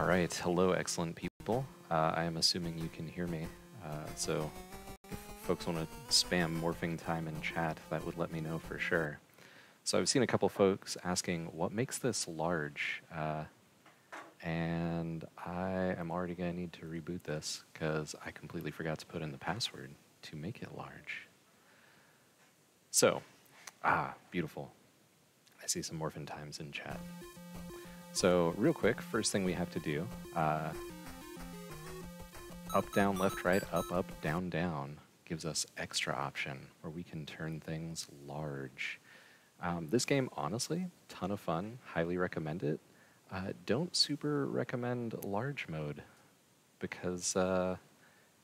All right, hello, excellent people. I am assuming you can hear me. So if folks want to spam morphing time in chat, that would let me know for sure. So I've seen a couple folks asking, what makes this large? And I am already going to need to reboot this because I completely forgot to put in the password to make it large. So, beautiful. I see some morphin times in chat. So real quick, first thing we have to do, up, down, left, right, up, down, down, gives us extra option where we can turn things large. This game, honestly, ton of fun, highly recommend it. Don't super recommend large mode because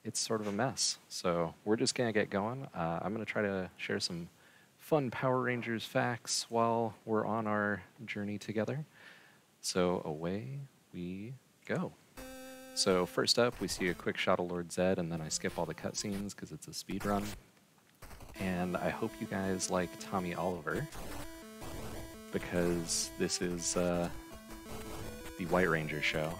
it's sort of a mess. So we're just gonna get going. I'm gonna try to share some fun Power Rangers facts while we're on our journey together. So away we go. So first up, we see a quick shot of Lord Zed, and then I skip all the cutscenes because it's a speed run. And I hope you guys like Tommy Oliver, because this is the White Ranger show.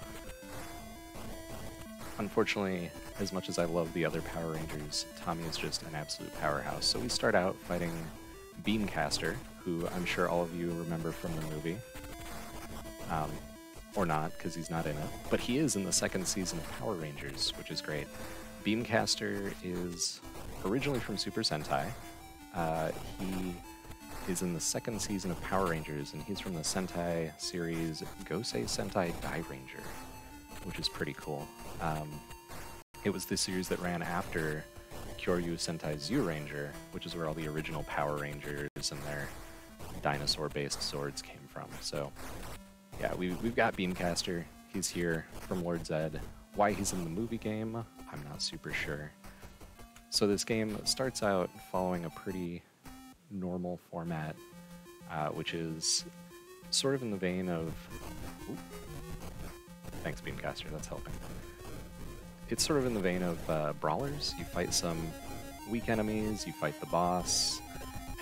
Unfortunately, as much as I love the other Power Rangers, Tommy is just an absolute powerhouse. So we start out fighting Beancaster, who I'm sure all of you remember from the movie. Or not, because he's not in it. But he is in the second season of Power Rangers, which is great. Beancaster is originally from Super Sentai. He is in the second season of Power Rangers, and he's from the Sentai series Gosei Sentai Dai Ranger, which is pretty cool. It was the series that ran after Kyoryu Sentai Zyuranger, which is where all the original Power Rangers and their dinosaur-based Zords came from. So yeah, we've got Beancaster. He's here from Lord Zed. Why he's in the movie game, I'm not super sure. So this game starts out following a pretty normal format, which is sort of in the vein of... Ooh. Thanks, Beancaster, that's helping. It's sort of in the vein of brawlers. You fight some weak enemies, you fight the boss,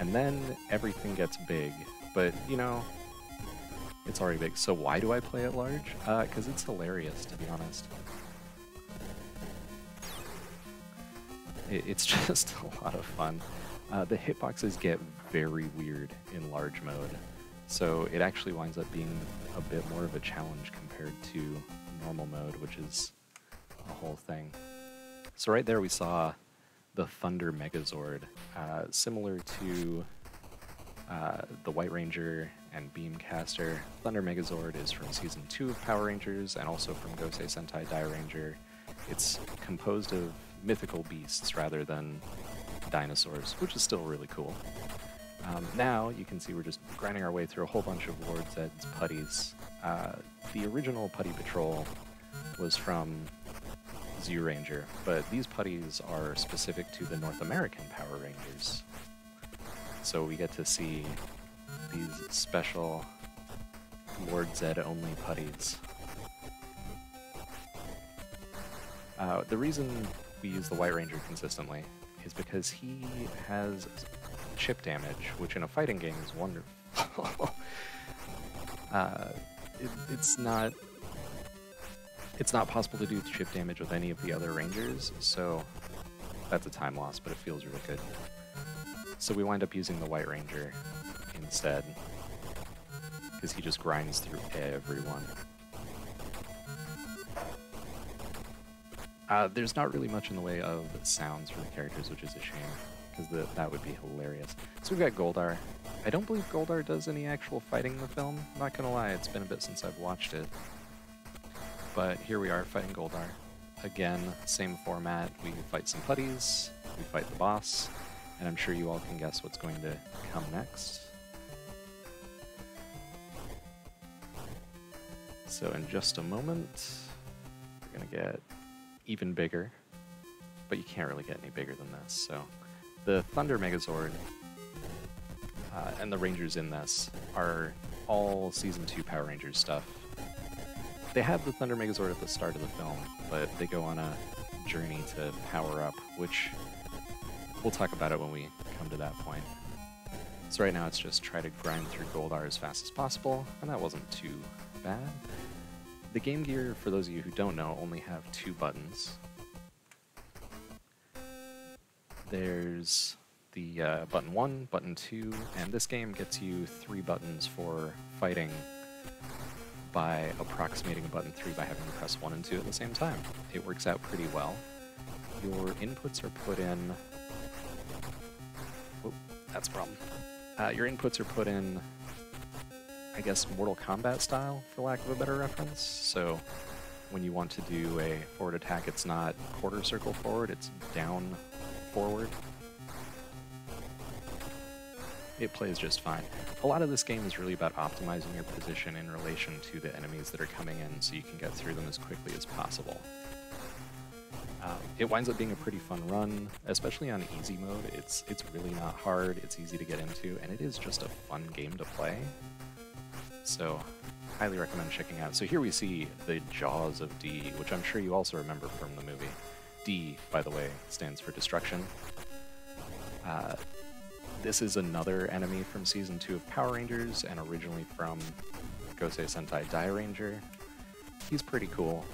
and then everything gets big. But, you know, it's already big. So why do I play at large? Because it's hilarious, to be honest. It's just a lot of fun. The hitboxes get very weird in large mode, so it actually winds up being a bit more of a challenge compared to normal mode, which is a whole thing. So right there we saw the Thunder Megazord, similar to the White Ranger and Beancaster. Thunder Megazord is from Season 2 of Power Rangers and also from Gosei Sentai Dai Ranger. It's composed of mythical beasts rather than dinosaurs, which is still really cool. Now you can see we're just grinding our way through a whole bunch of Lord Zed's putties. The original Putty Patrol was from Zyuranger, but these putties are specific to the North American Power Rangers. So we get to see these special Lord Zed only putties. The reason we use the White Ranger consistently is because he has chip damage, which in a fighting game is wonderful. It's not possible to do chip damage with any of the other Rangers, so that's a time loss, but it feels really good. So we wind up using the White Ranger instead, because he just grinds through everyone. There's not really much in the way of sounds for the characters, which is a shame, because that would be hilarious. So we've got Goldar. I don't believe Goldar does any actual fighting in the film. I'm not gonna lie, it's been a bit since I've watched it. But here we are fighting Goldar. Again, same format. We fight some putties, we fight the boss, and I'm sure you all can guess what's going to come next. So in just a moment, we're gonna get even bigger, but you can't really get any bigger than this. So the Thunder Megazord and the Rangers in this are all Season 2 Power Rangers stuff. They have the Thunder Megazord at the start of the film, but they go on a journey to power up, which we'll talk about it when we come to that point. So right now it's just try to grind through Goldar as fast as possible, and that wasn't too bad. The Game Gear, for those of you who don't know, only have 2 buttons. There's the button 1, button 2, and this game gets you 3 buttons for fighting by approximating a button 3 by having to press 1 and 2 at the same time. It works out pretty well. Your inputs are put in... Oh, that's a problem. Your inputs are put in, I guess, Mortal Kombat style, for lack of a better reference. So when you want to do a forward attack, it's not quarter circle forward, it's down forward. It plays just fine. A lot of this game is really about optimizing your position in relation to the enemies that are coming in so you can get through them as quickly as possible. It winds up being a pretty fun run, especially on easy mode. It's really not hard, it's easy to get into, and it is just a fun game to play. So, highly recommend checking out. So here we see the Jaws of D, which I'm sure you also remember from the movie. D, by the way, stands for destruction. This is another enemy from Season 2 of Power Rangers, and originally from Gosei Sentai Die Ranger. He's pretty cool.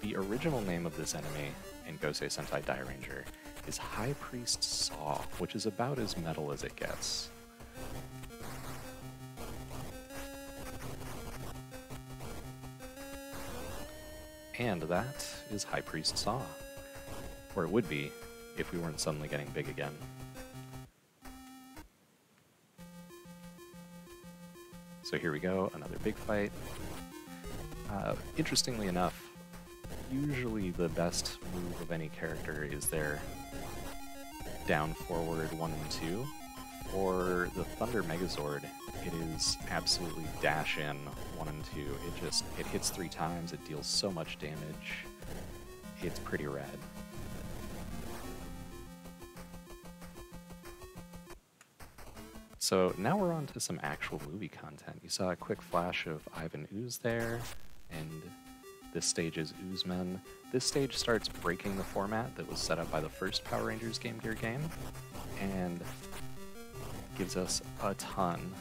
The original name of this enemy in Gosei Sentai Die Ranger is High Priest Saw, which is about as metal as it gets. And that is High Priest Saw. Or it would be, if we weren't suddenly getting big again. So here we go, another big fight. Interestingly enough, usually the best move of any character is their down forward 1 and 2. For the Thunder Megazord, it is absolutely dash in 1 and 2. It hits 3 times, it deals so much damage. It's pretty rad. So now we're on to some actual movie content. You saw a quick flash of Ivan Ooze there, and this stage is Oozemen. This stage starts breaking the format that was set up by the first Power Rangers Game Gear game, and gives us a ton,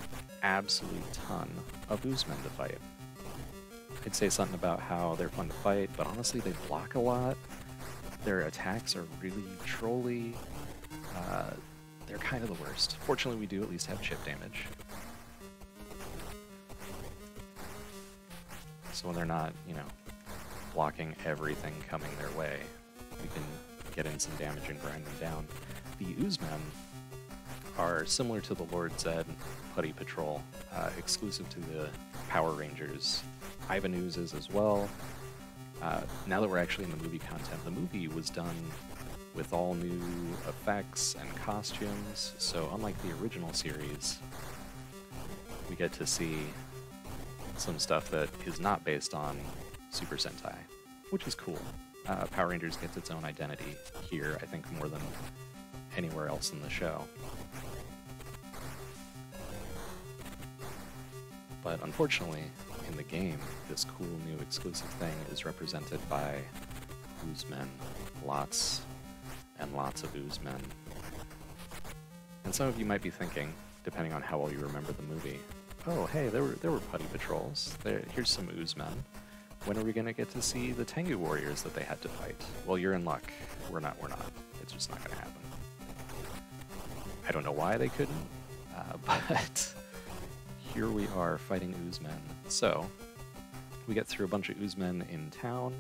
absolute ton, of Oozemen to fight. I'd say something about how they're fun to fight, but honestly they block a lot. Their attacks are really trolly. They're kind of the worst. Fortunately, we do at least have chip damage. So when they're not, you know, blocking everything coming their way, we can get in some damage and grind them down. The Oozemen are similar to the Lord Zed Putty Patrol, exclusive to the Power Rangers. Ivan Ooze is as well. Now that we're actually in the movie content, the movie was done with all new effects and costumes, so unlike the original series, we get to see some stuff that is not based on Super Sentai, which is cool. Power Rangers gets its own identity here, I think, more than anywhere else in the show. But unfortunately, in the game, this cool new exclusive thing is represented by Oozemen. Lots and lots of Oozemen. And some of you might be thinking, depending on how well you remember the movie, oh hey, there were Putty Patrols. Here's some Oozemen. When are we going to get to see the Tengu Warriors that they had to fight? Well, you're in luck. We're not. It's just not going to happen. I don't know why they couldn't, but here we are fighting Oozemen. So, we get through a bunch of Oozemen in town,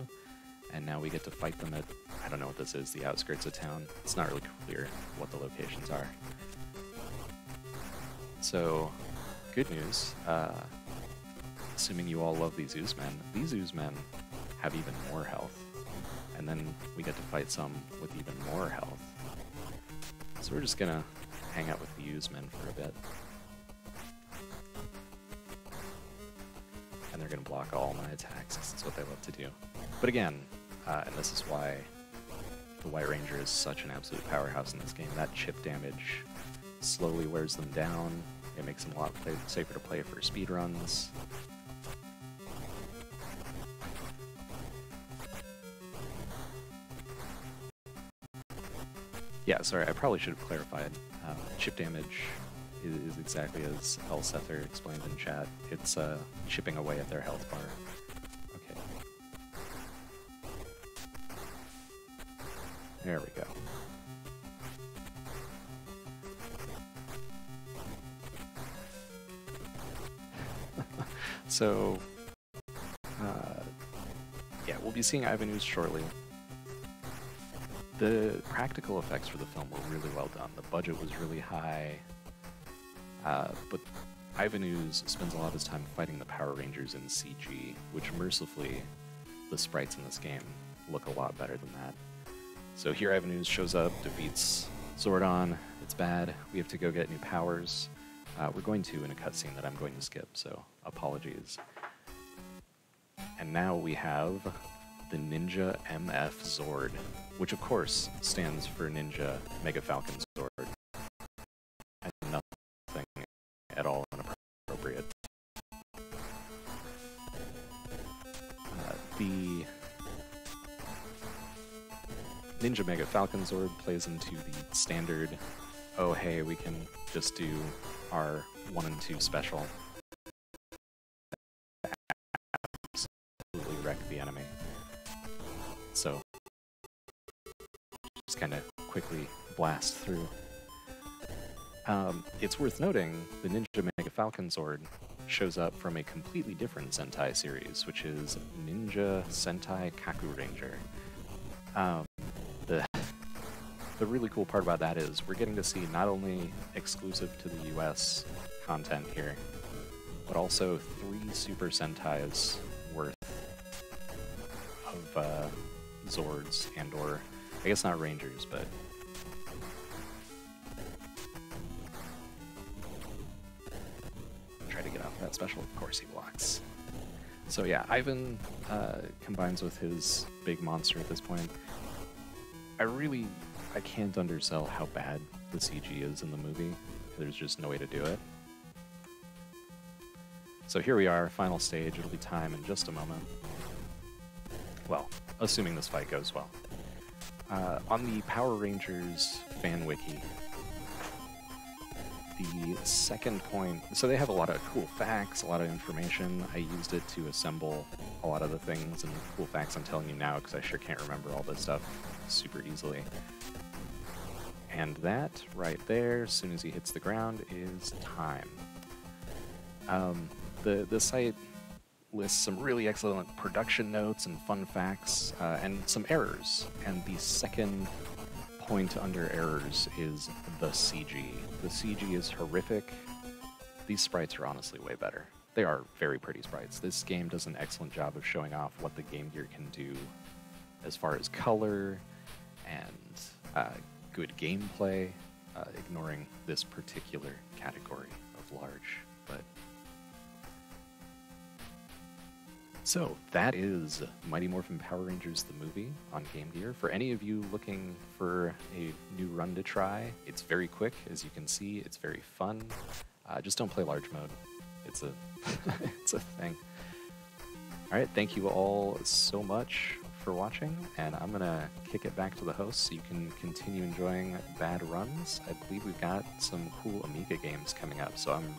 and now we get to fight them at, I don't know what this is, the outskirts of town. It's not really clear what the locations are. So, good news, assuming you all love these Oozemen have even more health. And then we get to fight some with even more health. So we're just gonna hang out with the Oozemen for a bit. And they're gonna block all my attacks, 'cause that's what they love to do. But again, and this is why the White Ranger is such an absolute powerhouse in this game, that chip damage slowly wears them down. It makes them a lot safer to play for speedruns. Yeah, sorry, I probably should have clarified. Chip damage is exactly as Elsether explained in chat. It's chipping away at their health bar. There we go. So, yeah, we'll be seeing Ivanhoos shortly. The practical effects for the film were really well done. The budget was really high, but Ivanhoos spends a lot of his time fighting the Power Rangers in CG, which mercifully, the sprites in this game look a lot better than that. So here Ivanhoos shows up, defeats Zordon. It's bad. We have to go get new powers. We're going to in a cutscene that I'm going to skip, so apologies. And now we have the Ninja MF Zord, which of course stands for Ninja Mega Falcon Zord, and nothing at all inappropriate. The Ninja Mega Falcon Zord plays into the standard, oh hey, we can just do our 1 and 2 special. Absolutely wreck the enemy. So, just kind of quickly blast through. It's worth noting the Ninja Mega Falcon Zord shows up from a completely different Sentai series, which is Ninja Sentai Kaku Ranger. The really cool part about that is we're getting to see not only exclusive to the US content here, but also 3 Super Sentai's worth of Zords and or, I guess not Rangers, but try to get off that special. Of course he blocks. So yeah, Ivan combines with his big monster at this point. I can't undersell how bad the CG is in the movie. There's just no way to do it. So here we are, final stage. It'll be time in just a moment. Well, assuming this fight goes well. On the Power Rangers fan wiki, the second point, so they have a lot of cool facts, a lot of information. I used it to assemble a lot of the things and cool facts I'm telling you now because I sure can't remember all this stuff super easily. And that right there, as soon as he hits the ground, is time. The site lists some really excellent production notes and fun facts and some errors. And the second point under errors is the CG. The CG is horrific. These sprites are honestly way better. They are very pretty sprites. This game does an excellent job of showing off what the Game Gear can do as far as color and good gameplay, ignoring this particular category of large. But so that is Mighty Morphin Power Rangers the movie on Game Gear. For any of you looking for a new run to try, it's very quick, as you can see. It's very fun. Just don't play large mode. It's a it's a thing. All right, thank you all so much for watching, and I'm gonna kick it back to the host so you can continue enjoying bad runs. I believe we've got some cool Amiga games coming up, so I'm